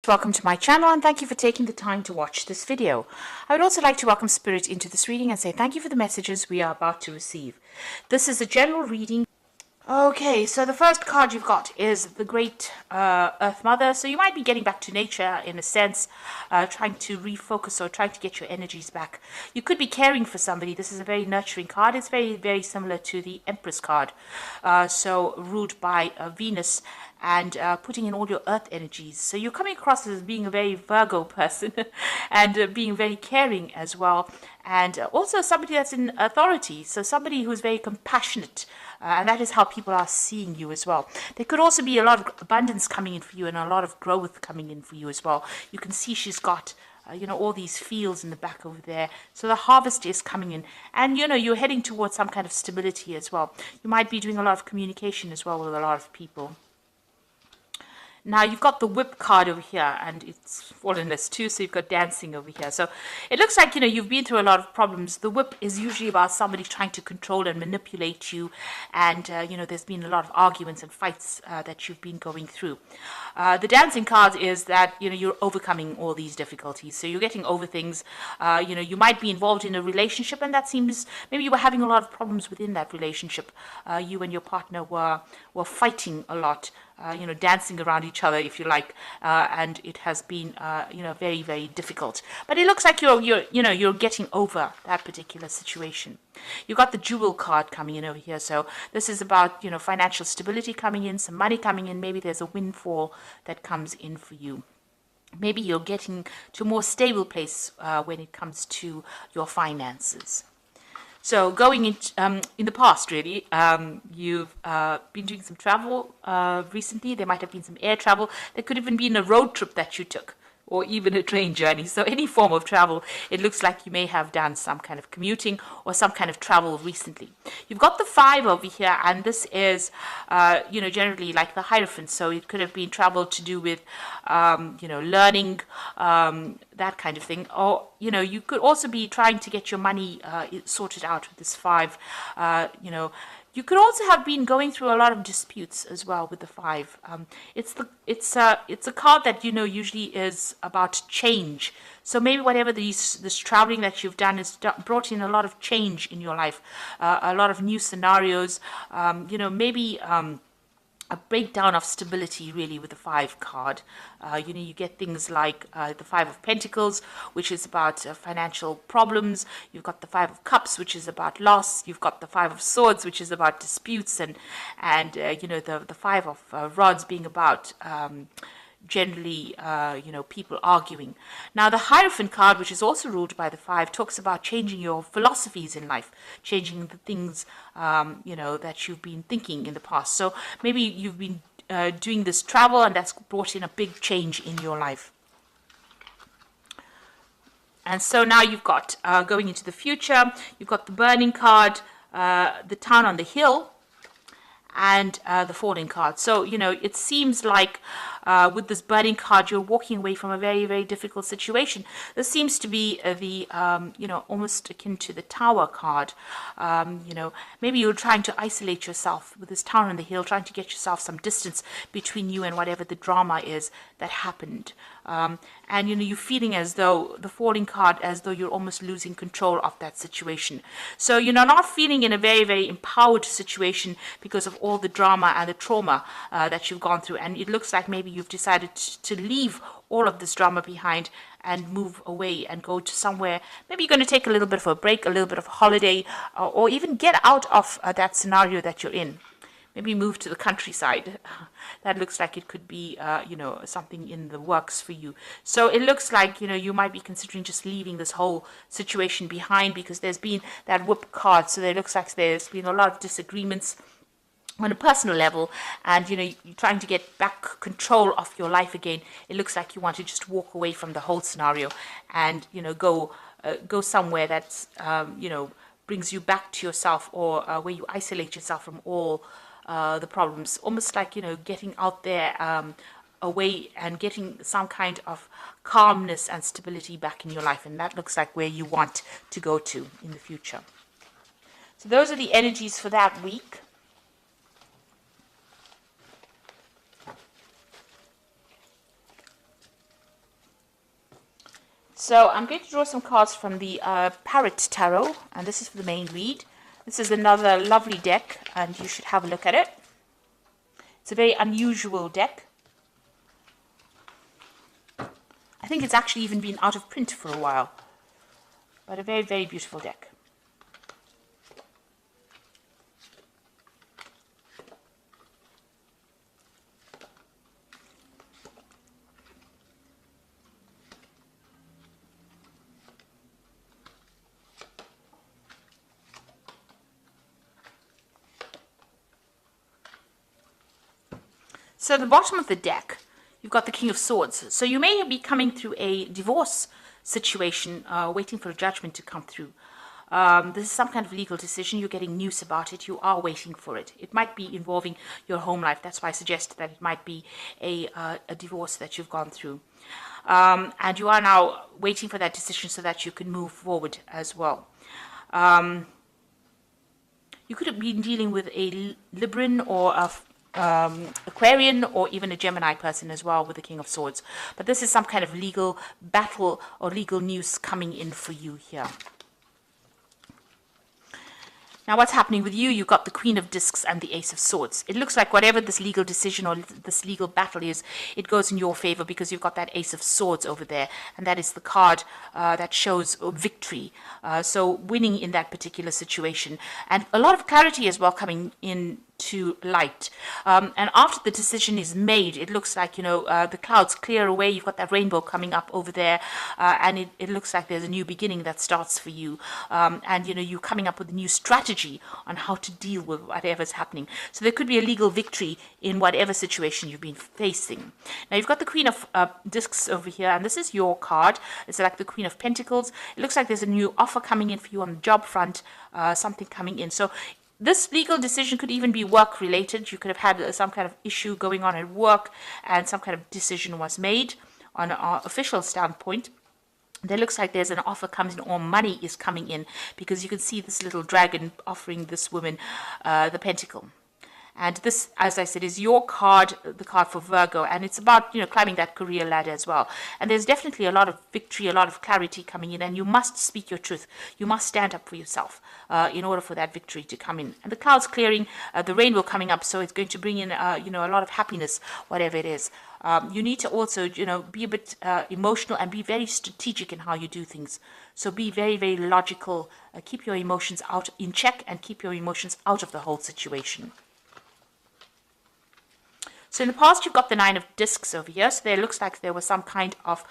Welcome to my channel and thank you for taking the time to watch this video. I would also like to welcome Spirit into this reading and say thank you for the messages we are about to receive. This is a general reading. Okay, so the first card you've got is the Great Earth Mother. So you might be getting back to nature in a sense, trying to refocus or trying to get your energies back. You could be caring for somebody. This is a very nurturing card. It's very, very similar to the Empress card. So ruled by Venus and putting in all your earth energies. So you're coming across as being a very Virgo person and being very caring as well. And also somebody that's in authority. So somebody who's very compassionate. And that is how people are seeing you as well. There could also be a lot of abundance coming in for you and a lot of growth coming in for you as well. You can see she's got all these fields in the back over there. So the harvest is coming in. And, you're heading towards some kind of stability as well. You might be doing a lot of communication as well with a lot of people. Now you've got the whip card over here and it's fallen as two, so you've got dancing over here. So it looks like, you've been through a lot of problems. The whip is usually about somebody trying to control and manipulate you. And, there's been a lot of arguments and fights that you've been going through. The dancing card is that, you're overcoming all these difficulties. So you're getting over things. You might be involved in a relationship and that seems, maybe you were having a lot of problems within that relationship. You and your partner were fighting a lot. Dancing around each other, if you like, and it has been, very, very difficult. But it looks like you're getting over that particular situation. You've got the Jewel card coming in over here, so this is about, financial stability coming in, some money coming in. Maybe there's a windfall that comes in for you. Maybe you're getting to a more stable place when it comes to your finances. So going in the past, really, you've been doing some travel recently. There might have been some air travel. There could even been a road trip that you took, or even a train journey. So any form of travel, it looks like you may have done some kind of commuting or some kind of travel recently. You've got the 5 over here, and this is, generally like the Hierophant. So it could have been travel to do with, learning, that kind of thing. Or, you could also be trying to get your money sorted out with this 5. You could also have been going through a lot of disputes as well with the 5. It's a card that usually is about change. So maybe whatever this traveling that you've done has brought in a lot of change in your life, a lot of new scenarios. Maybe a breakdown of stability really with the 5 card. You get things like the 5 of Pentacles, which is about financial problems. You've got the 5 of Cups, which is about loss. You've got the 5 of Swords, which is about disputes, and the 5 of Rods being about generally, people arguing. Now, the Hierophant card, which is also ruled by the 5, talks about changing your philosophies in life, changing the things, that you've been thinking in the past. So maybe you've been doing this travel and that's brought in a big change in your life. And so now you've got, going into the future, you've got the Burning card, the Town on the Hill, and the Falling card. So, it seems like with this Burning card, you're walking away from a very, very difficult situation. This seems to be the, almost akin to the Tower card. Maybe you're trying to isolate yourself with this Town on the Hill, trying to get yourself some distance between you and whatever the drama is that happened. And you're feeling as though the Falling card, as though you're almost losing control of that situation. So you're not feeling in a very, very empowered situation because of all the drama and the trauma that you've gone through. And it looks like maybe you've decided to leave all of this drama behind and move away and go to somewhere. Maybe you're going to take a little bit of a break, a little bit of a holiday, or even get out of that scenario that you're in. Maybe move to the countryside. That looks like it could be, something in the works for you. So it looks like, you might be considering just leaving this whole situation behind because there's been that Whip card. So it looks like there's been a lot of disagreements on a personal level, and you're trying to get back control of your life again. It looks like you want to just walk away from the whole scenario and go somewhere that's brings you back to yourself, or where you isolate yourself from all the problems, almost like getting out there away and getting some kind of calmness and stability back in your life. And that looks like where you want to go to in the future. So those are the energies for that week. So I'm going to draw some cards from the Parrot Tarot, and this is for the main read. This is another lovely deck, and you should have a look at it. It's a very unusual deck. I think it's actually even been out of print for a while, but a very, very beautiful deck. So at the bottom of the deck, you've got the King of Swords. So you may be coming through a divorce situation, waiting for a judgment to come through. This is some kind of legal decision. You're getting news about it. You are waiting for it. It might be involving your home life. That's why I suggested that it might be a divorce that you've gone through. And you are now waiting for that decision so that you can move forward as well. You could have been dealing with a Libran or a Aquarian or even a Gemini person as well with the King of Swords. But this is some kind of legal battle or legal news coming in for you here. Now what's happening with you? You've got the Queen of Discs and the Ace of Swords. It looks like whatever this legal decision or this legal battle is, it goes in your favor because you've got that Ace of Swords over there. And that is the card that shows victory. So winning in that particular situation. And a lot of clarity as well coming in to light. And after the decision is made, it looks like, the clouds clear away. You've got that rainbow coming up over there. And it looks like there's a new beginning that starts for you. And, you're coming up with a new strategy on how to deal with whatever's happening. So there could be a legal victory in whatever situation you've been facing. Now, you've got the Queen of Discs over here, and this is your card. It's like the Queen of Pentacles. It looks like there's a new offer coming in for you on the job front, something coming in. So this legal decision could even be work related. You could have had some kind of issue going on at work and some kind of decision was made on an official standpoint. There looks like there's an offer comes in or money is coming in because you can see this little dragon offering this woman the pentacle. And this, as I said, is your card, the card for Virgo. And it's about, climbing that career ladder as well. And there's definitely a lot of victory, a lot of clarity coming in. And you must speak your truth. You must stand up for yourself in order for that victory to come in. And the clouds clearing, the rainbow coming up. So it's going to bring in, a lot of happiness, whatever it is. You need to also, be a bit emotional and be very strategic in how you do things. So be very, very logical. Keep your emotions out in check and keep your emotions out of the whole situation. So in the past, you've got the Nine of Discs over here. So there looks like there was some kind of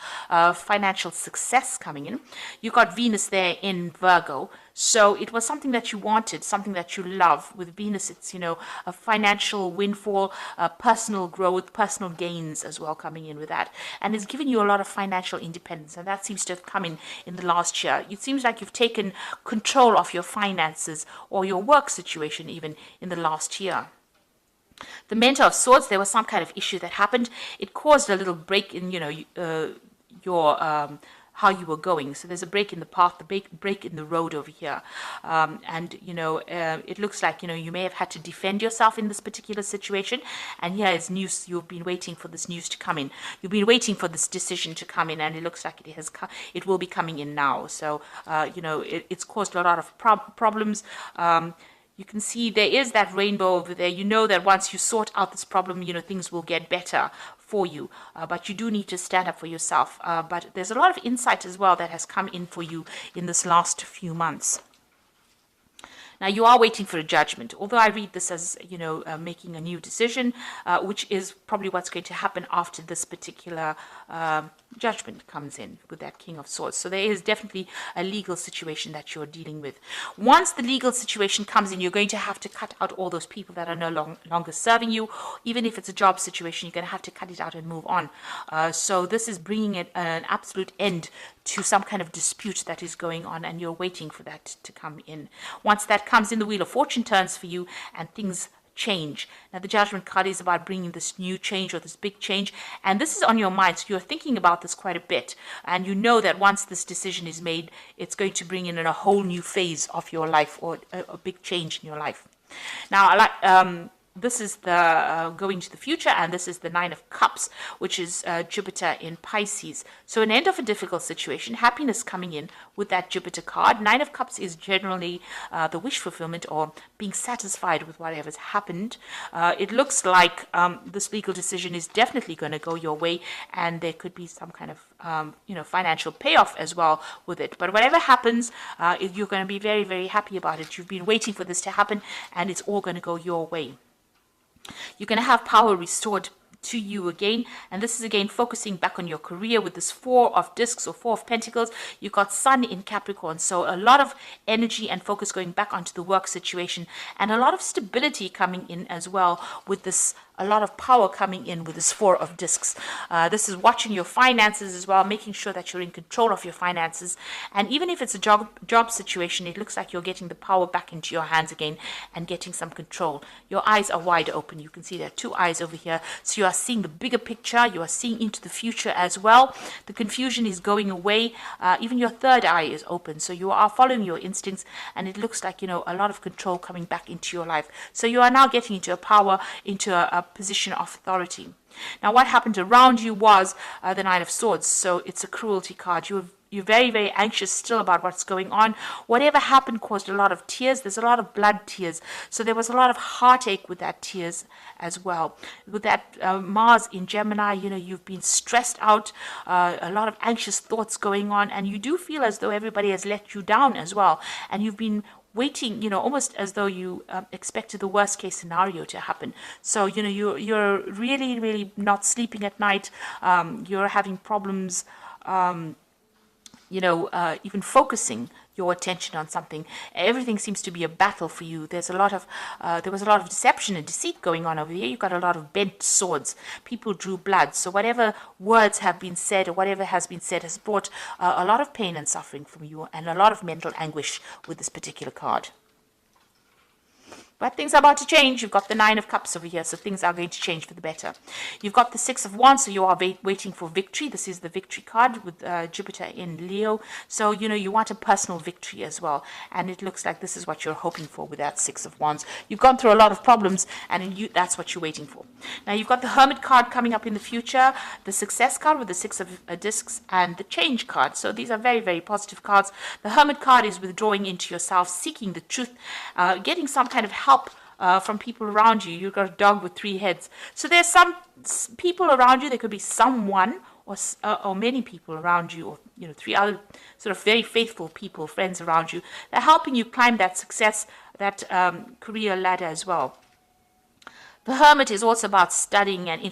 financial success coming in. You've got Venus there in Virgo. So it was something that you wanted, something that you love. With Venus, it's, a financial windfall, personal growth, personal gains as well coming in with that. And it's given you a lot of financial independence. And that seems to have come in the last year. It seems like you've taken control of your finances or your work situation even in the last year. The Mentor of Swords, there was some kind of issue that happened. It caused a little break in, your how you were going. So there's a break in the path, the break in the road over here. It looks like, you may have had to defend yourself in this particular situation. And here is news. You've been waiting for this news to come in. You've been waiting for this decision to come in, and it looks like it will be coming in now. So, it's caused a lot of problems. You can see there is that rainbow over there. You know that once you sort out this problem, things will get better for you. But you do need to stand up for yourself. But there's a lot of insight as well that has come in for you in this last few months. Now, you are waiting for a judgment, although I read this as, making a new decision, which is probably what's going to happen after this particular judgment comes in with that King of Swords. So there is definitely a legal situation that you're dealing with. Once the legal situation comes in, you're going to have to cut out all those people that are no longer serving you. Even if it's a job situation, you're going to have to cut it out and move on. So this is bringing an absolute end to some kind of dispute that is going on, and you're waiting for that to come in. Once that comes in, the Wheel of Fortune turns for you and things change. Now, the Judgment card is about bringing this new change or this big change, and this is on your mind, so you're thinking about this quite a bit, and you know that once this decision is made, it's going to bring in a whole new phase of your life or a big change in your life. Now, this is the going to the future, and this is the Nine of Cups, which is Jupiter in Pisces. So an end of a difficult situation, happiness coming in with that Jupiter card. Nine of Cups is generally the wish fulfillment or being satisfied with whatever's happened. It looks like this legal decision is definitely going to go your way, and there could be some kind of financial payoff as well with it. But whatever happens, you're going to be very, very happy about it. You've been waiting for this to happen, and it's all going to go your way. You're going to have power restored to you again, and this is again focusing back on your career with this Four of Discs or Four of Pentacles. You've got Sun in Capricorn, so a lot of energy and focus going back onto the work situation, and a lot of stability coming in as well with this. A lot of power coming in with this Four of Discs. This is watching your finances as well, making sure that you're in control of your finances. And even if it's a job situation, it looks like you're getting the power back into your hands again and getting some control. Your eyes are wide open. You can see there are two eyes over here. So you are seeing the bigger picture. You are seeing into the future as well. The confusion is going away. Even your third eye is open. So you are following your instincts, and it looks like, a lot of control coming back into your life. So you are now getting into a power, into a position of authority. Now, what happened around you was the Nine of Swords. So it's a cruelty card. You're very, very anxious still about what's going on. Whatever happened caused a lot of tears. There's a lot of blood tears. So there was a lot of heartache with that tears as well. With that Mars in Gemini, you've been stressed out, a lot of anxious thoughts going on, and you do feel as though everybody has let you down as well. And you've been waiting, almost as though you expected the worst case scenario to happen. So, you're really, really not sleeping at night. You're having problems, even focusing your attention on something. Everything seems to be a battle for you. There was a lot of deception and deceit going on over here. You've got a lot of bent swords. People drew blood. So whatever words have been said or whatever has been said has brought a lot of pain and suffering from you, and a lot of mental anguish with this particular card. But things are about to change. You've got the Nine of Cups over here, so things are going to change for the better. You've got the Six of Wands, so you are waiting for victory. This is the victory card with Jupiter in Leo. So, you want a personal victory as well. And it looks like this is what you're hoping for with that Six of Wands. You've gone through a lot of problems, and that's what you're waiting for. Now, you've got the Hermit card coming up in the future, the Success card with the Six of Discs, and the Change card. So these are very, very positive cards. The Hermit card is withdrawing into yourself, seeking the truth, getting some kind of help from people around you. You've got a dog with three heads. So there's some people around you. There could be someone or many people around you, or three other sort of very faithful people, friends around you. They're helping you climb that success, that career ladder as well. The Hermit is also about studying and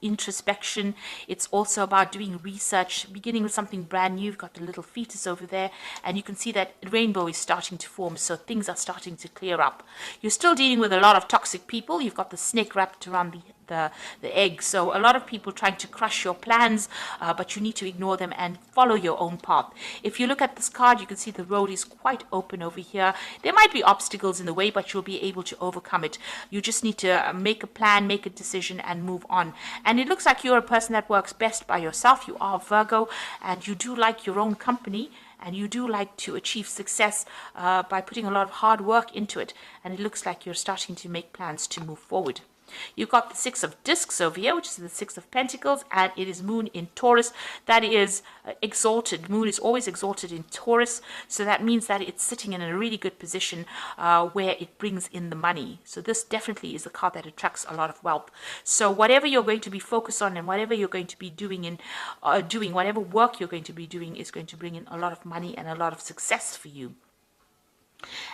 introspection. It's also about doing research, beginning with something brand new. You've got the little fetus over there, and you can see that rainbow is starting to form, so things are starting to clear up. You're still dealing with a lot of toxic people. You've got the snake wrapped around the egg. So a lot of people trying to crush your plans, but you need to ignore them and follow your own path. If you look at this card, you can see the road is quite open over here. There might be obstacles in the way, but you'll be able to overcome it. You just need to make a plan, make a decision, and move on. And it looks like you're a person that works best by yourself. You are Virgo, and you do like your own company, and you do like to achieve success by putting a lot of hard work into it. And it looks like you're starting to make plans to move forward. You've got the Six of Discs over here, which is the Six of Pentacles, and it is Moon in Taurus. That is exalted. Moon is always exalted in Taurus, so that means that it's sitting in a really good position where it brings in the money. So this definitely is a card that attracts a lot of wealth. So whatever you're going to be focused on and whatever you're going to be doing whatever work you're going to be doing is going to bring in a lot of money and a lot of success for you.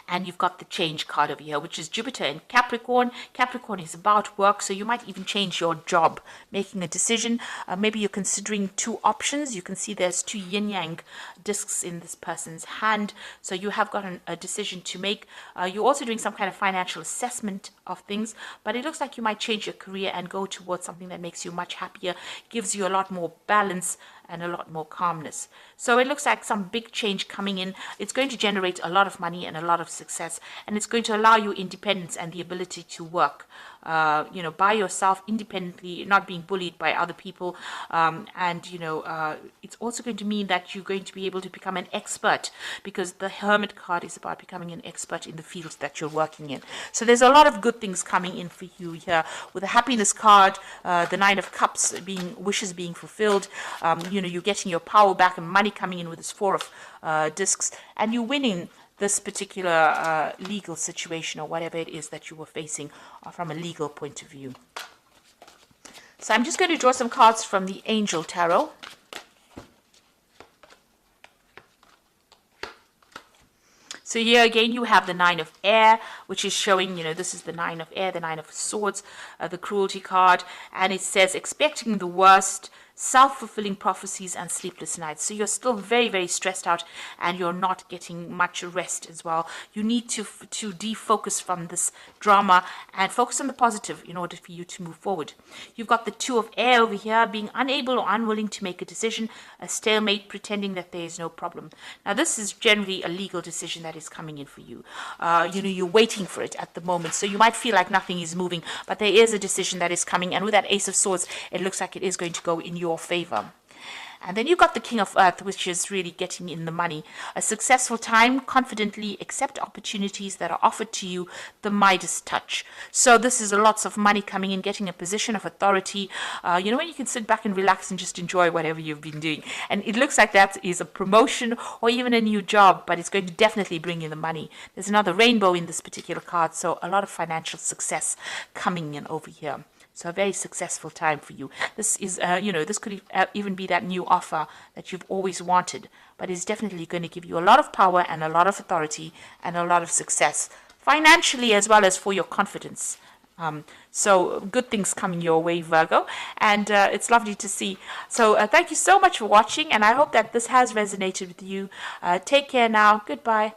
And you've got the Change card over here, which is Jupiter in Capricorn. Capricorn is about work, so you might even change your job, making a decision. Maybe you're considering two options. You can see there's two yin-yang discs in this person's hand, so you have got a decision to make. You're also doing some kind of financial assessment of things, but it looks like you might change your career and go towards something that makes you much happier, gives you a lot more balance and a lot more calmness. So it looks like some big change coming in. It's going to generate a lot of money and a lot of success, and it's going to allow you independence and the ability to work you know, by yourself, independently, not being bullied by other people. And, you know, it's also going to mean that you're going to be able to become an expert, because the Hermit card is about becoming an expert in the fields that you're working in. So there's a lot of good things coming in for you here. With the Happiness card, the Nine of Cups, being wishes being fulfilled, you know, you're getting your power back and money coming in with this Four of Discs, and you're winning this particular legal situation or whatever it is that you were facing from a legal point of view. So I'm just going to draw some cards from the Angel Tarot. So here again, you have the Nine of Air, which is showing, you know, this is the Nine of Air, the Nine of Swords, the Cruelty card, and it says expecting the worst, self-fulfilling prophecies and sleepless nights. So you're still very, very stressed out, and you're not getting much rest as well. You need to defocus from this drama and focus on the positive in order for you to move forward. You've got the Two of Air over here, being unable or unwilling to make a decision, a stalemate, pretending that there is no problem. Now this is generally a legal decision that is coming in for you. You know, you're waiting for it at the moment, so you might feel like nothing is moving, but there is a decision that is coming, and with that Ace of Swords, it looks like it is going to go in your favor. And then you've got the King of Earth, which is really getting in the money. A successful time, confidently accept opportunities that are offered to you, the Midas touch. So this is lots of money coming in, getting a position of authority. You know, when you can sit back and relax and just enjoy whatever you've been doing. And it looks like that is a promotion or even a new job, but it's going to definitely bring you the money. There's another rainbow in this particular card, so a lot of financial success coming in over here. So a very successful time for you. This is, you know, this could even be that new offer that you've always wanted, but it's definitely going to give you a lot of power and a lot of authority and a lot of success, financially as well as for your confidence. So good things coming your way, Virgo, and it's lovely to see. So thank you so much for watching, and I hope that this has resonated with you. Take care now. Goodbye.